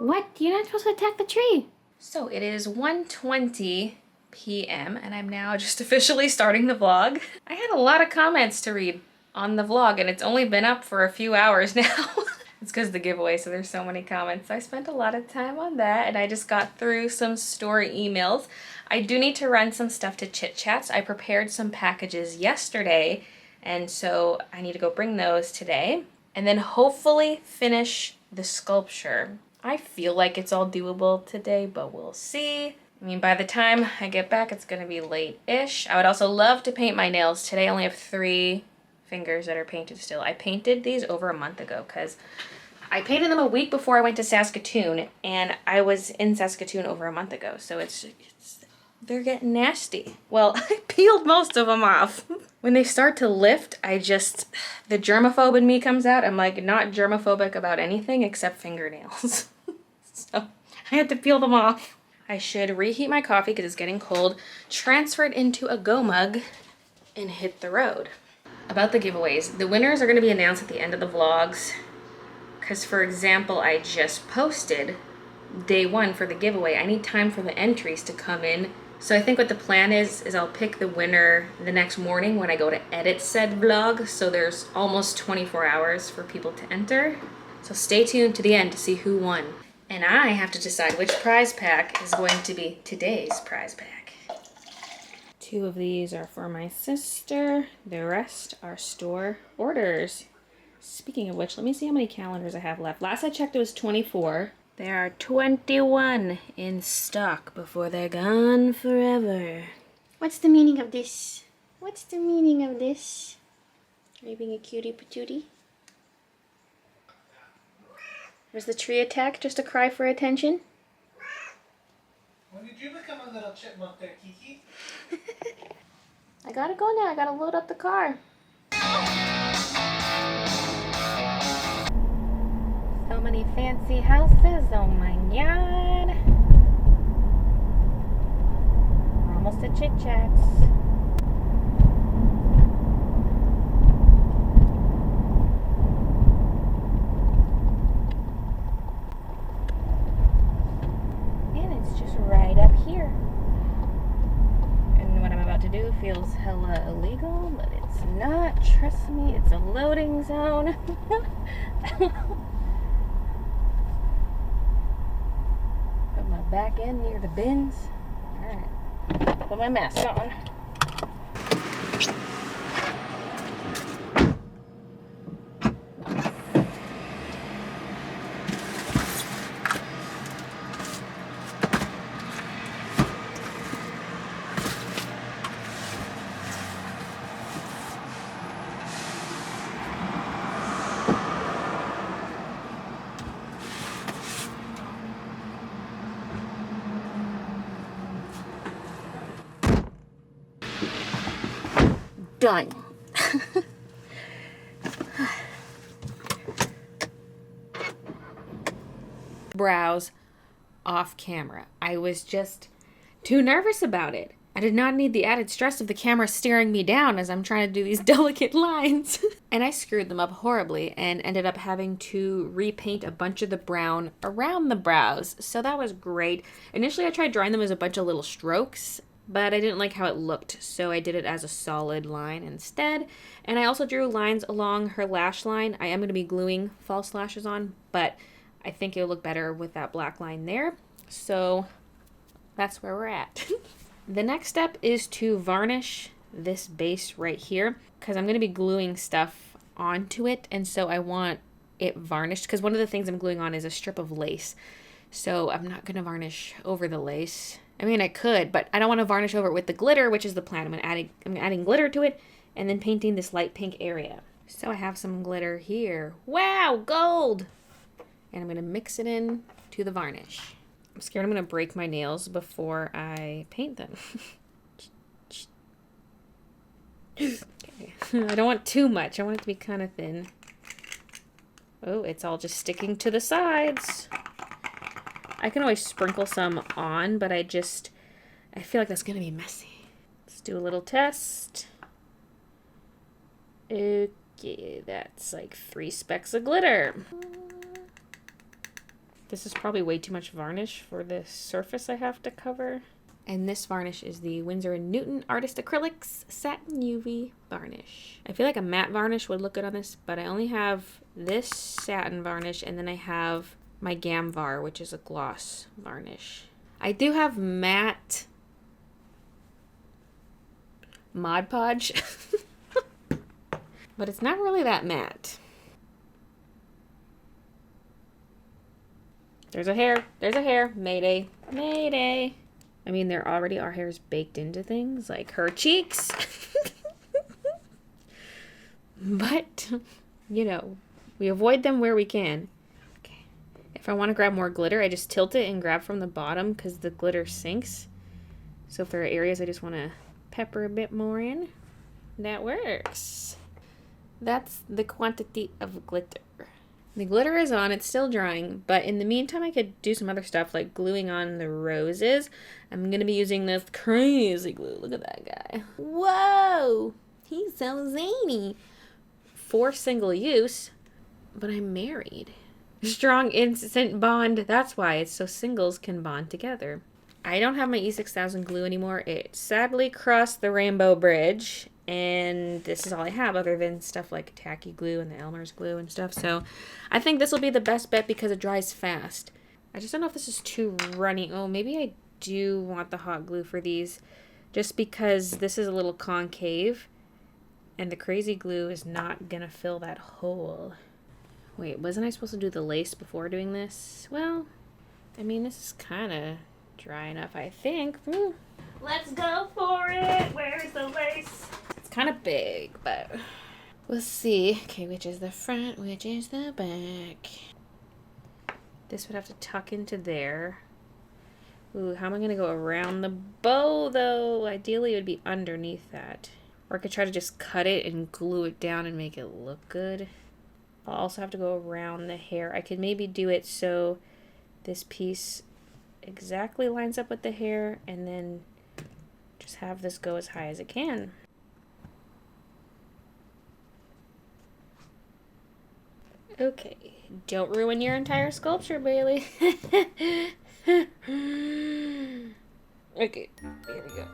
What? You're not supposed to attack the tree. So it is 1:20 p.m. and I'm now just officially starting the vlog. I had a lot of comments to read on the vlog and it's only been up for a few hours now. It's because of the giveaway, so there's so many comments. So I spent a lot of time on that and I just got through some store emails. I do need to run some stuff to Chit Chats. I prepared some packages yesterday and so I need to go bring those today. And then hopefully finish the sculpture. I feel like it's all doable today, but we'll see. I mean, by the time I get back, it's gonna be late-ish. I would also love to paint my nails. Today I only have 3 fingers that are painted still. I painted these over a month ago because I painted them a week before I went to Saskatoon, and I was in Saskatoon over a month ago, so they're getting nasty. Well, I peeled most of them off. When they start to lift, the germaphobe in me comes out. I'm like not germophobic about anything except fingernails. So I had to peel them off. I should reheat my coffee because it's getting cold, transfer it into a go mug, and hit the road. About the giveaways, the winners are going to be announced at the end of the vlogs. Because, for example, I just posted day 1 for the giveaway. I need time for the entries to come in. So I think what the plan is I'll pick the winner the next morning when I go to edit said vlog. So there's almost 24 hours for people to enter. So stay tuned to the end to see who won. And I have to decide which prize pack is going to be today's prize pack. 2 of these are for my sister. The rest are store orders. Speaking of which, let me see how many calendars I have left. Last I checked, it was 24. There are 21 in stock before they're gone forever. What's the meaning of this? What's the meaning of this? Are you being a cutie patootie? Was the tree attack just a cry for attention? When did you become a little chipmunk there, Kiki? I gotta go now. I gotta load up the car. So many fancy houses. Oh my god. We're almost at Chit Chats. Right up here. And what I'm about to do feels hella illegal, but it's not. Trust me, it's a loading zone. Put my back end near the bins. Alright. Put my mask on. Done. Brows off camera. I was just too nervous about it. I did not need the added stress of the camera staring me down as I'm trying to do these delicate lines. And I screwed them up horribly and ended up having to repaint a bunch of the brown around the brows. So that was great. Initially I tried drawing them as a bunch of little strokes, but I didn't like how it looked, so I did it as a solid line instead. And I also drew lines along her lash line. I am going to be gluing false lashes on, but I think it'll look better with that black line there. So that's where we're at. The next step is to varnish this base right here because I'm going to be gluing stuff onto it, and so I want it varnished because one of the things I'm gluing on is a strip of lace. So I'm not going to varnish over the lace. I mean, I could, but I don't want to varnish over it with the glitter, which is the plan. I'm adding glitter to it and then painting this light pink area. So I have some glitter here. Wow, gold! And I'm going to mix it in to the varnish. I'm scared I'm going to break my nails before I paint them. Okay. I don't want too much. I want it to be kind of thin. Oh, it's all just sticking to the sides. I can always sprinkle some on, but I feel like that's going to be messy. Let's do a little test. Okay, that's like 3 specks of glitter. This is probably way too much varnish for the surface I have to cover. And this varnish is the Winsor & Newton Artist Acrylics Satin UV Varnish. I feel like a matte varnish would look good on this, but I only have this satin varnish, and then I have my Gamvar, which is a gloss varnish. I do have matte Mod Podge, but it's not really that matte. There's a hair. There's a hair. Mayday. Mayday. I mean, there already are hairs baked into things, like her cheeks. But, you know, we avoid them where we can. Okay. If I want to grab more glitter, I just tilt it and grab from the bottom because the glitter sinks. So if there are areas I just want to pepper a bit more in, that works. That's the quantity of glitter. The glitter is on, it's still drying, but in the meantime I could do some other stuff like gluing on the roses. I'm going to be using this crazy glue. Look at that guy. Whoa! He's so zany. For single use, but I'm married. Strong instant bond, that's why it's so singles can bond together. I don't have my E6000 glue anymore. It sadly crossed the Rainbow Bridge. And this is all I have other than stuff like tacky glue and the Elmer's glue and stuff. So I think this will be the best bet because it dries fast. I just don't know if this is too runny. Oh, maybe I do want the hot glue for these just because this is a little concave and the crazy glue is not going to fill that hole. Wait, wasn't I supposed to do the lace before doing this? Well, I mean, this is kind of dry enough, I think. Ooh. Let's go for it. Where's the lace? It's kind of big, but we'll see. Okay, which is the front, which is the back? This would have to tuck into there. Ooh, how am I going to go around the bow, though? Ideally, it would be underneath that. Or I could try to just cut it and glue it down and make it look good. I'll also have to go around the hair. I could maybe do it so this piece exactly lines up with the hair and then just have this go as high as it can. Okay, don't ruin your entire sculpture, Baylee. Okay, here we go.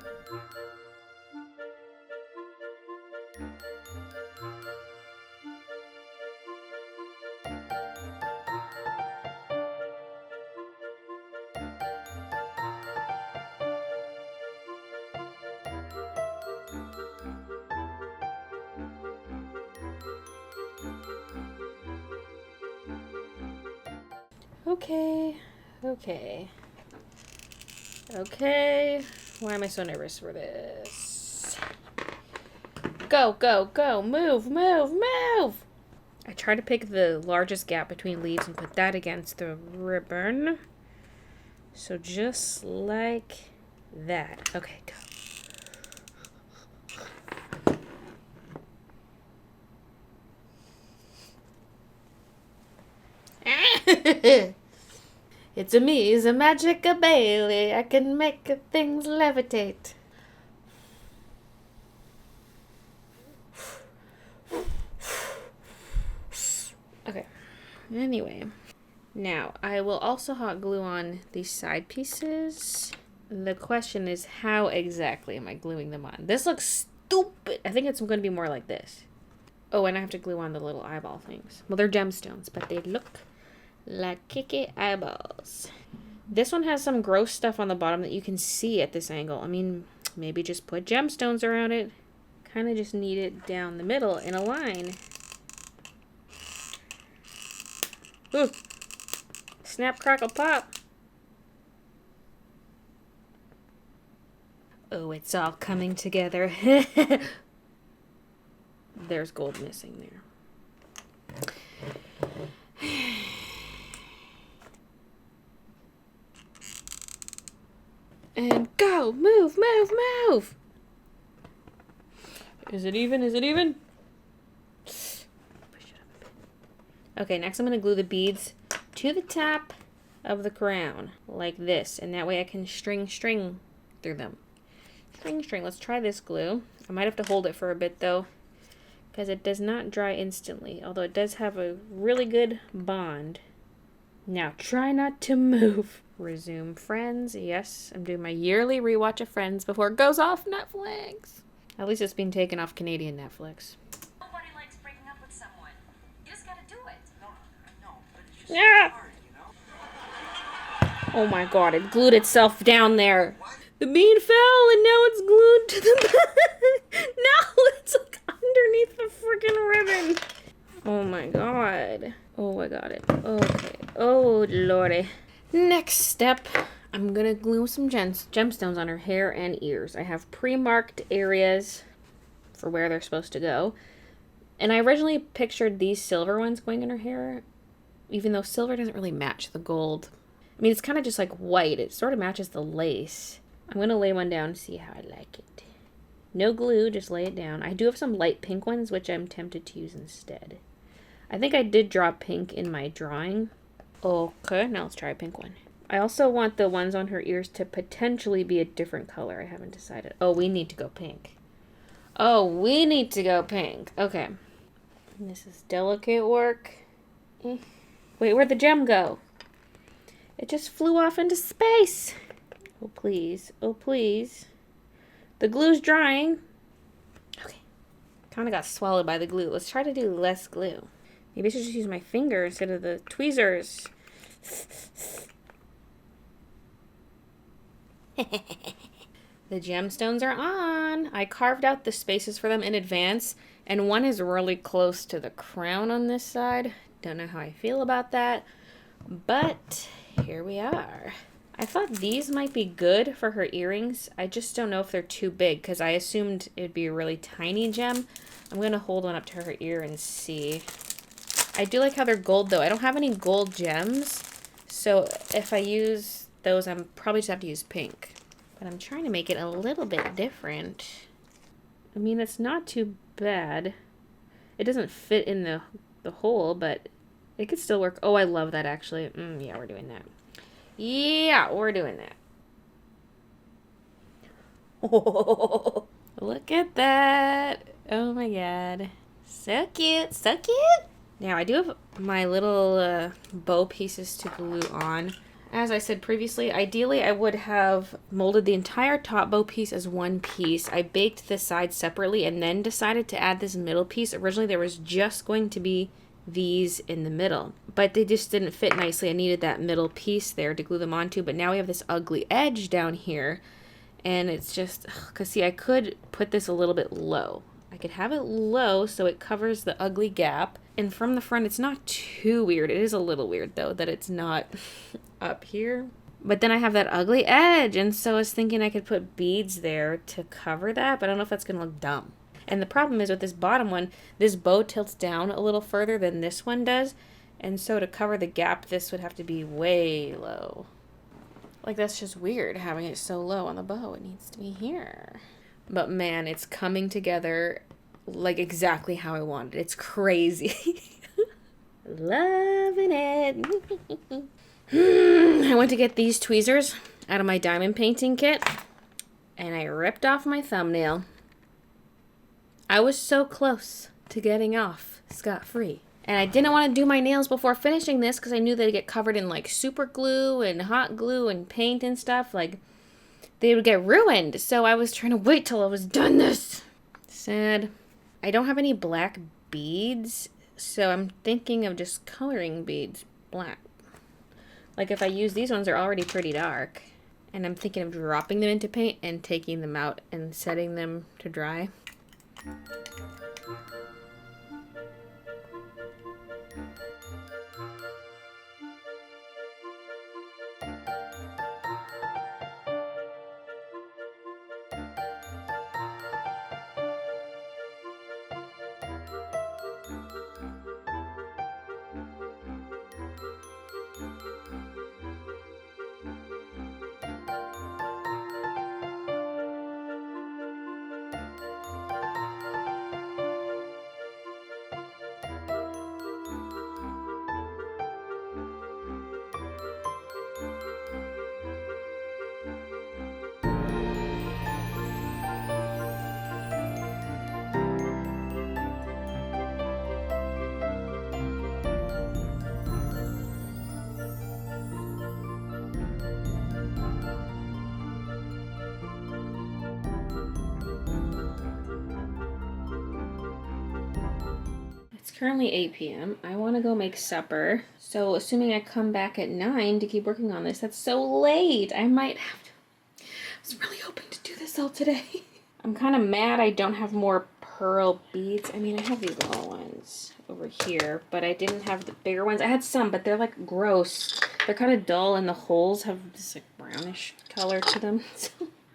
Okay. Why am I so nervous for this? Go, go, go. Move, move, move. I try to pick the largest gap between leaves and put that against the ribbon. So just like that. Okay, go. It's a me, it's a magic of Baylee. I can make things levitate. Okay, anyway. Now, I will also hot glue on these side pieces. The question is, how exactly am I gluing them on? This looks stupid. I think it's going to be more like this. Oh, and I have to glue on the little eyeball things. Well, they're gemstones, but they look like kicky eyeballs. This one has some gross stuff on the bottom that you can see at this angle. I mean, maybe just put gemstones around it. Kind of just need it down the middle in a line. Ooh. Snap, crackle, pop. Oh, it's all coming together. There's gold missing there. And go! Move, move, move! Is it even? Is it even? Push it up a bit. Okay, next I'm going to glue the beads to the top of the crown, like this. And that way I can string through them. String. Let's try this glue. I might have to hold it for a bit, though, because it does not dry instantly. Although it does have a really good bond Now try not to move. Resume Friends. Yes, I'm doing my yearly rewatch of Friends before it goes off Netflix. At least it's being taken off Canadian Netflix. Nobody likes breaking up with someone. You just gotta do it. No, but it's just Yeah. hard, you know? Oh my god, it glued itself down there. The bean fell and now it's glued to the back. Now it's like underneath the freaking ribbon. Oh my god. Oh, I got it. Okay. Oh, lordy. Next step, I'm gonna glue some gemstones on her hair and ears. I have pre-marked areas for where they're supposed to go. And I originally pictured these silver ones going in her hair, even though silver doesn't really match the gold. I mean, it's kind of just like white. It sort of matches the lace. I'm going to lay one down and see how I like it. No glue, just lay it down. I do have some light pink ones, which I'm tempted to use instead. I think I did draw pink in my drawing. Okay, now let's try a pink one. I also want the ones on her ears to potentially be a different color. I haven't decided. Oh, we need to go pink. Oh, we need to go pink. Okay. This is delicate work. Wait, where'd the gem go? It just flew off into space. Oh, please. Oh, please. The glue's drying. Okay. Kind of got swallowed by the glue. Let's try to do less glue. Maybe I should just use my finger instead of the tweezers. The gemstones are on. I carved out the spaces for them in advance, and one is really close to the crown on this side. Don't know how I feel about that, but here we are. I thought these might be good for her earrings. I just don't know if they're too big because I assumed it'd be a really tiny gem. I'm going to hold one up to her ear and see. I do like how they're gold though. I don't have any gold gems, so if I use those, I'm probably just have to use pink. But I'm trying to make it a little bit different. I mean, it's not too bad. It doesn't fit in the hole, but it could still work. Oh, I love that actually. Yeah, we're doing that. Yeah, we're doing that. Oh, look at that. Oh my god. So cute. So cute. Now, I do have my little bow pieces to glue on. As I said previously, ideally I would have molded the entire top bow piece as one piece. I baked the sides separately and then decided to add this middle piece. Originally there was just going to be these in the middle, but they just didn't fit nicely. I needed that middle piece there to glue them onto, but now we have this ugly edge down here, and it's just, because see, I could put this a little bit low. I could have it low so it covers the ugly gap, and from the front it's not too weird. It is a little weird though that it's not up here, but then I have that ugly edge, and so I was thinking I could put beads there to cover that, but I don't know if that's gonna look dumb. And the problem is with this bottom one, this bow tilts down a little further than this one does, and so to cover the gap this would have to be way low. Like, that's just weird having it so low on the bow. It needs to be here. But man, it's coming together like exactly how I wanted. It's crazy. Loving it. I went to get these tweezers out of my diamond painting kit, and I ripped off my thumbnail. I was so close to getting off scot-free. And I didn't want to do my nails before finishing this because I knew they'd get covered in like super glue and hot glue and paint and stuff. Like, they would get ruined. So I was trying to wait till I was done this. Sad. I don't have any black beads, so I'm thinking of just coloring beads black. Like, if I use these ones, they're already pretty dark. And I'm thinking of dropping them into paint and taking them out and setting them to dry. It's currently 8 p.m. I want to go make supper. So assuming I come back at 9 to keep working on this, that's so late. I might have to... I was really hoping to do this all today. I'm kind of mad I don't have more pearl beads. I mean, I have these little ones over here, but I didn't have the bigger ones. I had some, but they're like gross. They're kind of dull and the holes have this like brownish color to them. So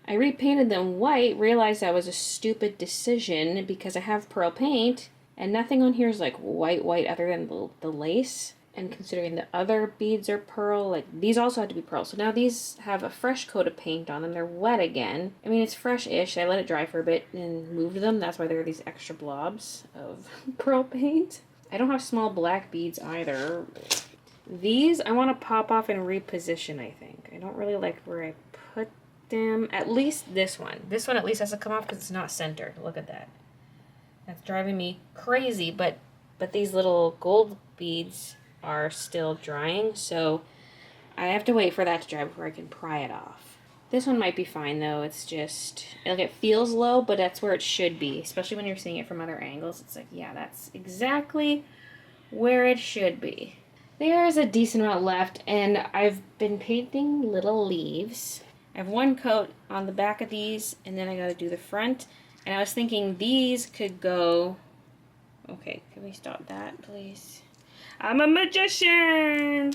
I repainted them white, realized that was a stupid decision because I have pearl paint and nothing on here is like white other than the lace. And considering the other beads are pearl, like these also had to be pearl. So now these have a fresh coat of paint on them. They're wet again. I mean, it's fresh-ish. I let it dry for a bit and moved them. That's why there are these extra blobs of pearl paint. I don't have small black beads either. These I want to pop off and reposition, I think. I don't really like where I put them. At least this one. This one at least has to come off because it's not centered. Look at that. That's driving me crazy, but these little gold beads are still drying, so I have to wait for that to dry before I can pry it off. This one might be fine though. It's just like it feels low, but that's where it should be, especially when you're seeing it from other angles. It's like, yeah, that's exactly where it should be. There's a decent amount left, and I've been painting little leaves. I have one coat on the back of these, and then I gotta do the front. And I was thinking these could go... Okay, can we stop that, please? I'm a magician!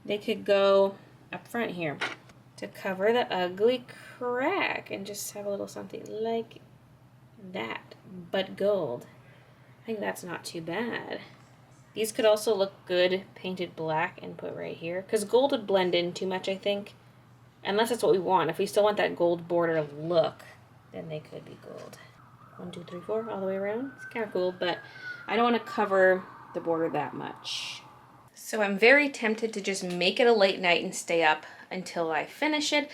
They could go up front here to cover the ugly crack and just have a little something like that, but gold. I think that's not too bad. These could also look good painted black and put right here, because gold would blend in too much, I think. Unless that's what we want. If we still want that gold border look, then they could be gold. 1, 2, 3, 4, all the way around. It's kind of cool, but I don't want to cover the border that much. So I'm very tempted to just make it a late night and stay up until I finish it.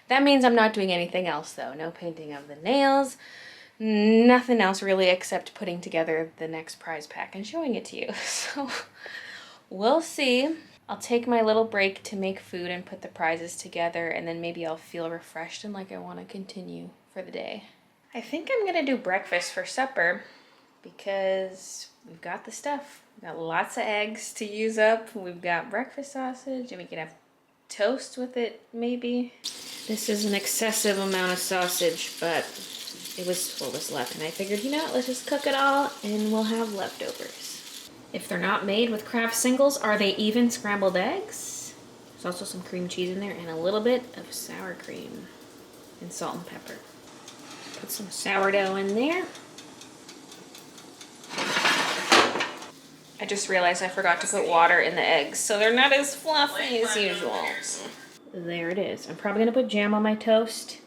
That means I'm not doing anything else though. No painting of the nails, nothing else really except putting together the next prize pack and showing it to you. So we'll see. I'll take my little break to make food and put the prizes together, and then maybe I'll feel refreshed and like I want to continue for the day. I think I'm gonna do breakfast for supper because we've got the stuff. We've got lots of eggs to use up. We've got breakfast sausage, and we can have toast with it, maybe. This is an excessive amount of sausage, but it was what was left, and I figured, you know what, let's just cook it all, and we'll have leftovers. If they're not made with Kraft singles, are they even scrambled eggs? There's also some cream cheese in there, and a little bit of sour cream, and salt and pepper. Put some sourdough in there. I just realized I forgot to put water in the eggs, so they're not as fluffy as usual. There it is. I'm probably gonna put jam on my toast.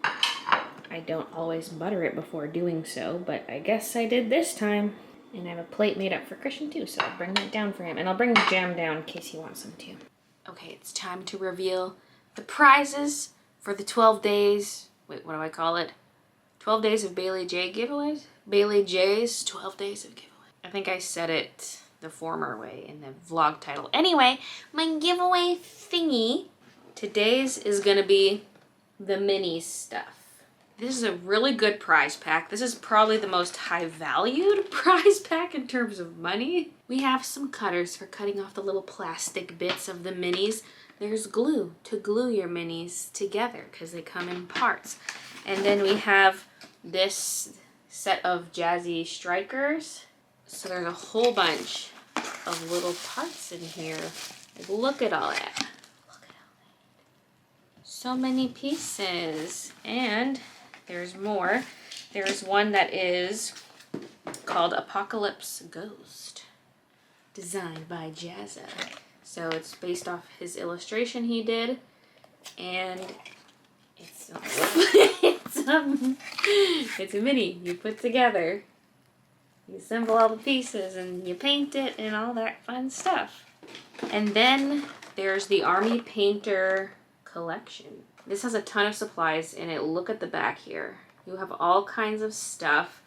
I don't always butter it before doing so, but I guess I did this time. And I have a plate made up for Christian too, so I'll bring that down for him. And I'll bring the jam down in case he wants some too. Okay, it's time to reveal the prizes for the 12 days. Wait, what do I call it? 12 days of Baylee J giveaways? Baylee J's 12 days of giveaways. I think I said it the former way in the vlog title. Anyway, my giveaway thingy. Today's is gonna be the mini stuff. This is a really good prize pack. This is probably the most high valued prize pack in terms of money. We have some cutters for cutting off the little plastic bits of the minis. There's glue to glue your minis together because they come in parts. And then we have this set of jazzy strikers. So there's a whole bunch of little parts in here. Like, look at all that. Look at all that. So many pieces. And there's more. There's one that is called Apocalypse Ghost, designed by Jazza. So it's based off his illustration he did, and it's it's a mini you put together. You assemble all the pieces and you paint it and all that fun stuff. And then there's the Army Painter collection. This has a ton of supplies in it. Look at the back here. You have all kinds of stuff.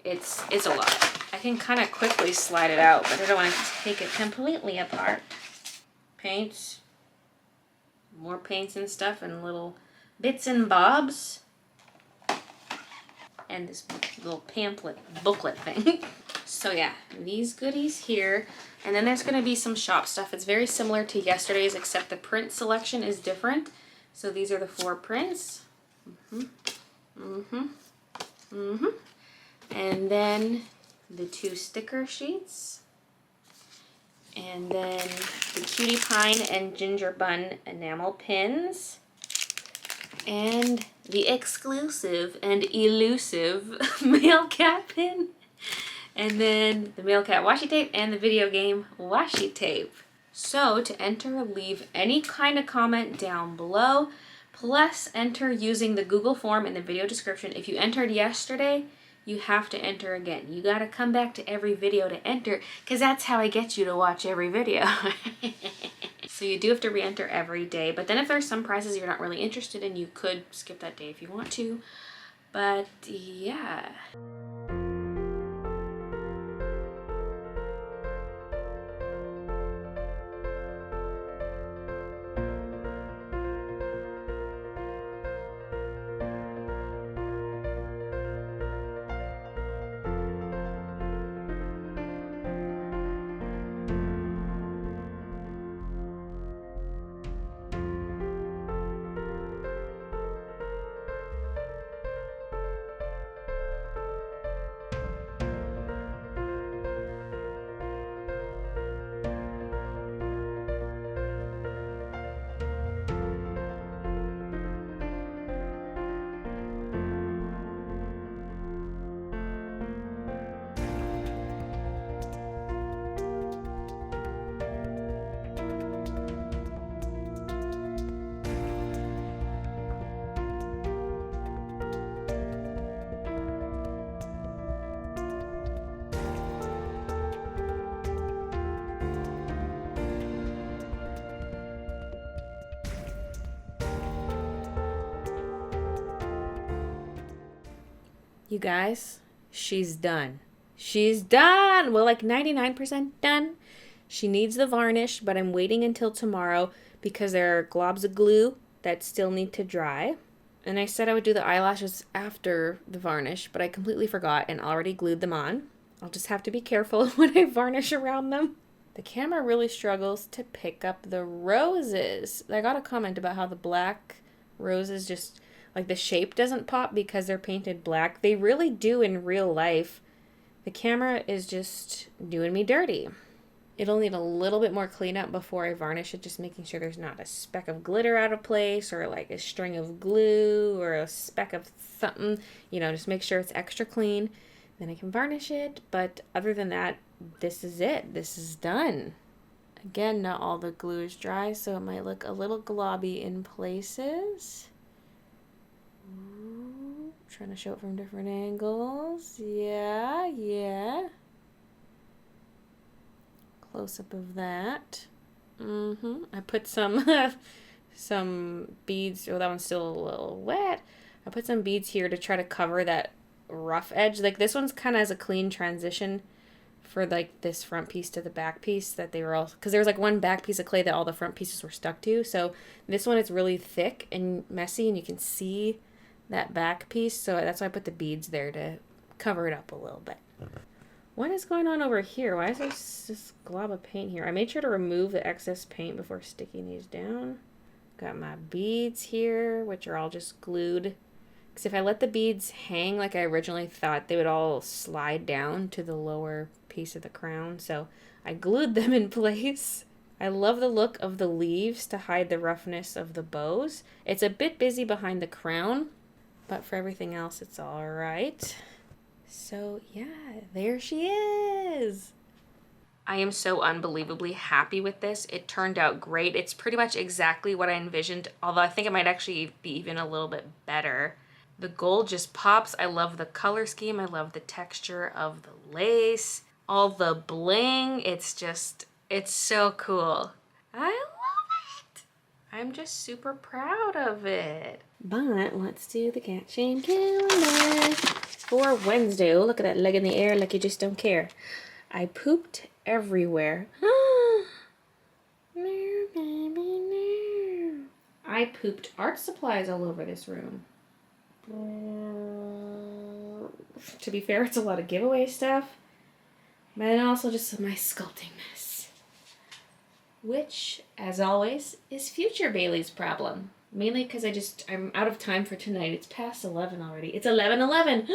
It's a lot. I can kind of quickly slide it out, but I don't want to take it completely apart. Paints. More paints and stuff and little bits and bobs. and this little pamphlet booklet thing. So yeah, these goodies here. And then there's going to be some shop stuff. It's very similar to yesterday's, except the print selection is different. So these are the 4 prints. And then the 2 sticker sheets. And then the Cutie Pie and Ginger Bun enamel pins. And the exclusive and elusive male cat pin. And then the male cat washi tape and the video game washi tape. So to enter, leave any kind of comment down below. Plus enter using the Google form in the video description. If you entered yesterday, you have to enter again. You gotta come back to every video to enter, because that's how I get you to watch every video. So you do have to re-enter every day. But then if there's some prizes you're not really interested in, you could skip that day if you want to. But yeah. You guys, she's done. She's done! Well, like 99% done. She needs the varnish, but I'm waiting until tomorrow because there are globs of glue that still need to dry. And I said I would do the eyelashes after the varnish, but I completely forgot and already glued them on. I'll just have to be careful when I varnish around them. The camera really struggles to pick up the roses. I got a comment about how the black roses just, like the shape doesn't pop because they're painted black. They really do in real life. The camera is just doing me dirty. It'll need a little bit more cleanup before I varnish it, just making sure there's not a speck of glitter out of place or like a string of glue or a speck of something. You know, just make sure it's extra clean. Then I can varnish it. But other than that, this is it. This is done. Again, not all the glue is dry, so it might look a little globby in places. Ooh, trying to show it from different angles. Yeah. Close up of that. I put some some beads. Oh, that one's still a little wet. I put some beads here to try to cover that rough edge. Like this one's kind of has a clean transition for like this front piece to the back piece that they were all, because there was like one back piece of clay that all the front pieces were stuck to. So this one is really thick and messy, and you can see that back piece. So that's why I put the beads there to cover it up a little bit. What is going on over here? Why is there this glob of paint here? I made sure to remove the excess paint before sticking these down. Got my beads here, which are all just glued. Because if I let the beads hang like I originally thought, they would all slide down to the lower piece of the crown. So I glued them in place. I love the look of the leaves to hide the roughness of the bows. It's a bit busy behind the crown, but for everything else, it's all right. So yeah, there she is. I am so unbelievably happy with this. It turned out great. It's pretty much exactly what I envisioned, although I think it might actually be even a little bit better. The gold just pops. I love the color scheme. I love the texture of the lace. All the bling. It's so cool. I love it. I'm just super proud of it. But let's do the cat shame calendar for Wednesday. Oh, look at that leg in the air like you just don't care. I pooped everywhere. No, baby, no. I pooped art supplies all over this room. to be fair, it's a lot of giveaway stuff. But then also just my sculpting mess. Which, as always, is future Baylee's problem. Mainly because I'm out of time for tonight. It's past 11 already. It's 11:11.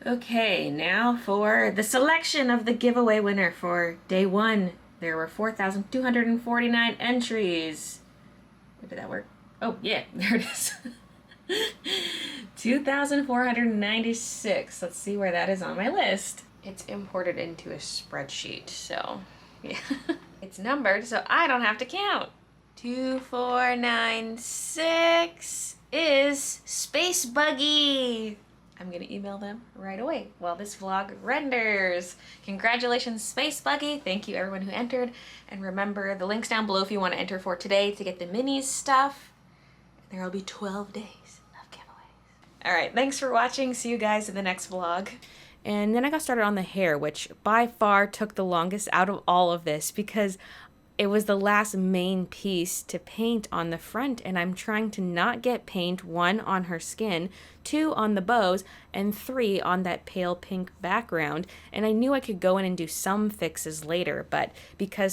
Okay, now for the selection of the giveaway winner for day 1. There were 4,249 entries. Where did that work? Oh, yeah, there it is. 2,496. Let's see where that is on my list. It's imported into a spreadsheet, so yeah. It's numbered, so I don't have to count. 2496 is Space Buggy. I'm gonna email them right away while this vlog renders. Congratulations, Space Buggy. Thank you everyone who entered. And remember the links down below if you want to enter for today to get the minis stuff. There will be 12 days of giveaways. All right, thanks for watching. See you guys in the next vlog. And then I got started on the hair, which by far took the longest out of all of this because it was the last main piece to paint on the front, and I'm trying to not get paint, 1, on her skin, 2, on the bows, and 3, on that pale pink background. And I knew I could go in and do some fixes later, but because